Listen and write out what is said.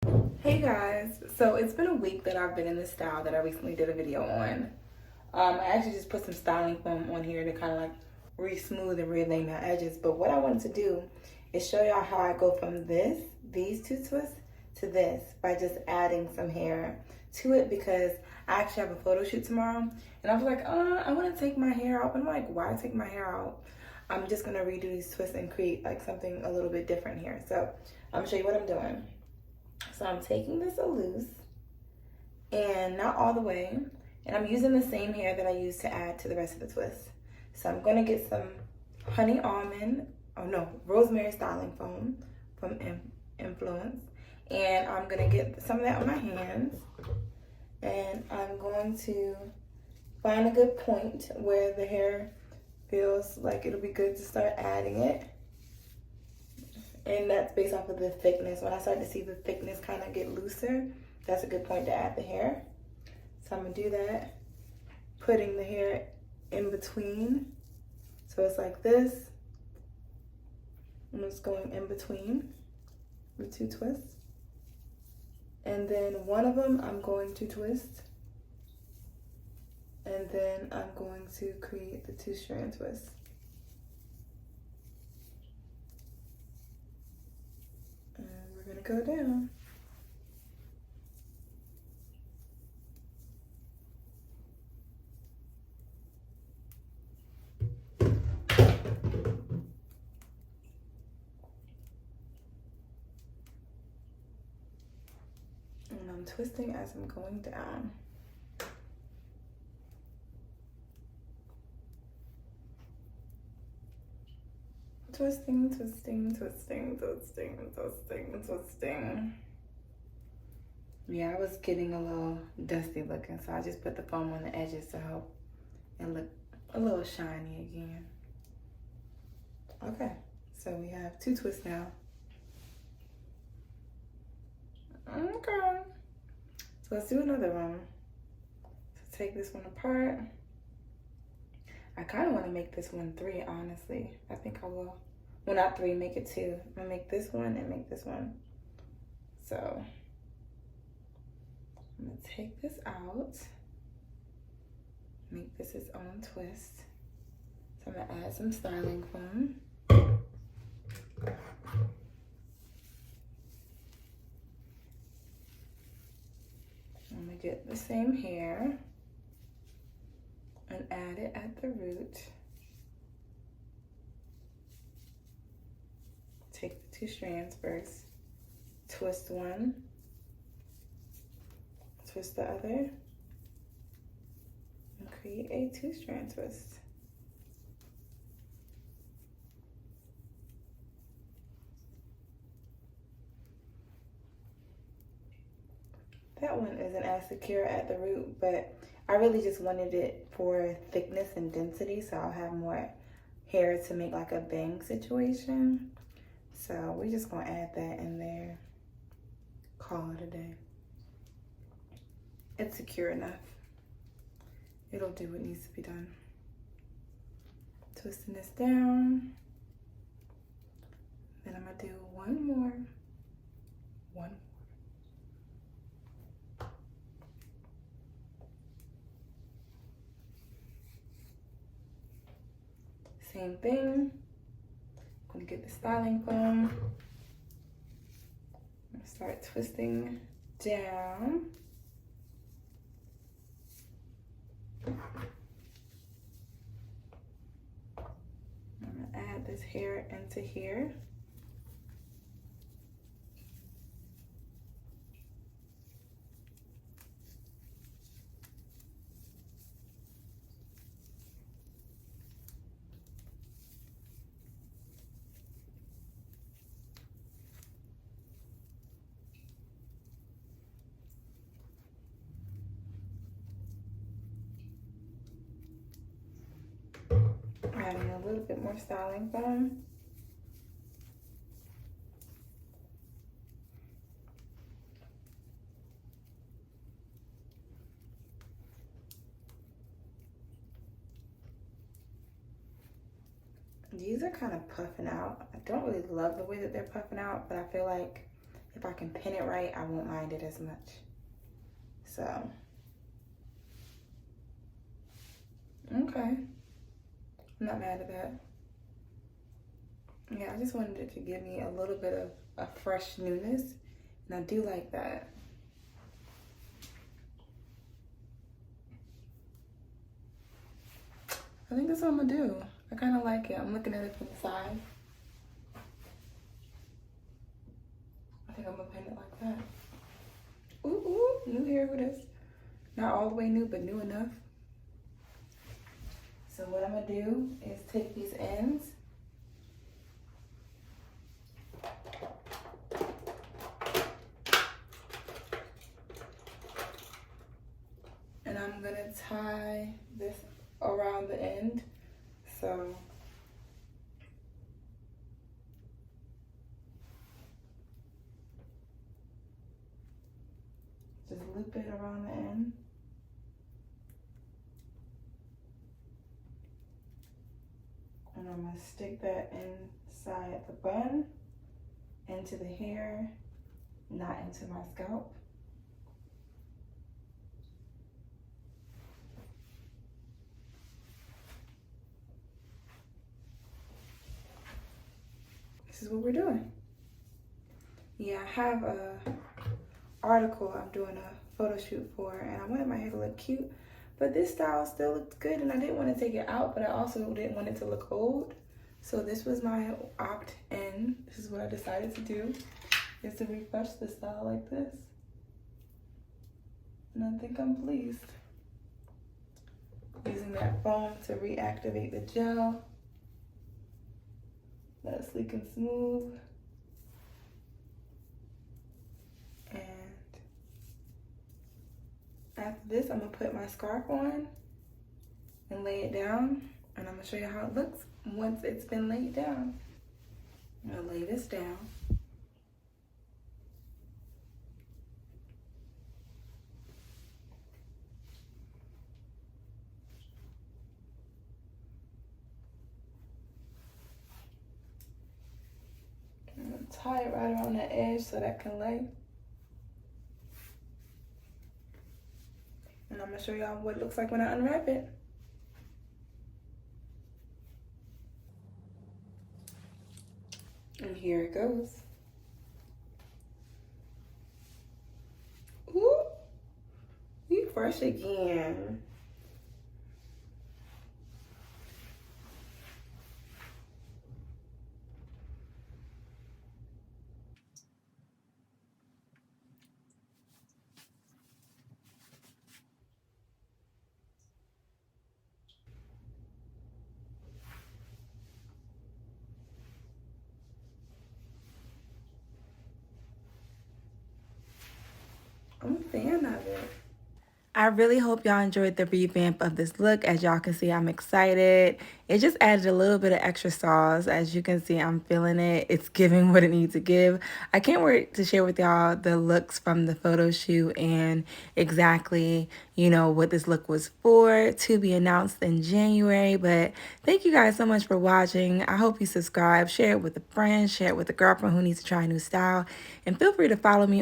Hey guys, so it's been a week that I've been in this style that I recently did a video on. I actually just put some styling foam on here to kind of like re-smooth and relay my edges. But what I wanted to do is show y'all how I go from these two twists to this by just adding some hair to it, because I actually have a photo shoot tomorrow. And I was like, I want to take my hair out. But I'm like, why take my hair out? I'm just going to redo these twists and create like something a little bit different here. So I'm going to show you what I'm doing. So I'm taking this a loose and not all the way, and I'm using the same hair that I used to add to the rest of the twist. So I'm going to get some rosemary styling foam from Influence, and I'm going to get some of that on my hands, and I'm going to find a good point where the hair feels like it'll be good to start adding it. And that's based off of the thickness. When I start to see the thickness kind of get looser, that's a good point to add the hair. So I'm gonna do that, putting the hair in between. So it's like this. I'm just going in between the two twists. And then one of them I'm going to twist. And then I'm going to create the 2-strand twist. Go down. And I'm twisting as I'm going down. Twisting, twisting, twisting, twisting, twisting, twisting. Yeah, I was getting a little dusty looking, so I just put the foam on the edges to help it look a little shiny again. Okay, so we have 2 twists now. Okay, so let's do another one. So take this one apart. I kind of want to make this one 3, honestly. I think I will. Well, not 3, make it 2. I'm gonna make this one and make this one. So I'm gonna take this out, make this its own twist. So I'm gonna add some styling foam. I'm gonna get the same hair and add it at the root. Take the 2 strands first, twist one, twist the other, and create a 2-strand twist. That one isn't as secure at the root, but I really just wanted it for thickness and density, so I'll have more hair to make like a bang situation. So we're just gonna add that in there, call it a day. It's secure enough. It'll do what needs to be done. Twisting this down. Then I'm gonna do one more. Same thing. I'm gonna get the styling foam. I'm gonna start twisting down. I'm gonna add this hair into here. Adding a little bit more styling foam. These are kind of puffing out. I don't really love the way that they're puffing out, but I feel like if if I can pin it right, I won't mind it as much. So, okay. I'm not mad at that. Yeah, I just wanted it to give me a little bit of a fresh newness, and I do like that. I think that's what I'm gonna do. I kind of like it. I'm looking at it from the side. I think I'm gonna paint it like that. Ooh, new hair with this. Not all the way new, but new enough. So what I'm gonna do is take these ends and I'm gonna tie this around the end. So just loop it around the end. And I'm gonna stick that inside the bun, into the hair, not into my scalp. This is what we're doing. Yeah, I have a article I'm doing a photo shoot for, and I wanted my hair to look cute, but this style still looks good, and I didn't want to take it out, but I also didn't want it to look old. So this was my opt-in. This is what I decided to do, is to refresh the style like this. And I think I'm pleased. Using that foam to reactivate the gel. That's sleek and smooth. And after this, I'm gonna put my scarf on and lay it down. And I'm gonna show you how it looks once it's been laid down. I'm gonna lay this down. I'm gonna tie it right around the edge so that can lay. And I'm gonna show y'all what it looks like when I unwrap it. And here it goes. Ooh, we fresh again. I'm a fan of it. I really hope y'all enjoyed the revamp of this look. As y'all can see, I'm excited. It just added a little bit of extra sauce. As you can see, I'm feeling it. It's giving what it needs to give. I can't wait to share with y'all the looks from the photo shoot and exactly, you know, what this look was for, to be announced in January. But thank you guys so much for watching. I hope you subscribe, share it with a friend, share it with a girlfriend who needs to try a new style, and feel free to follow me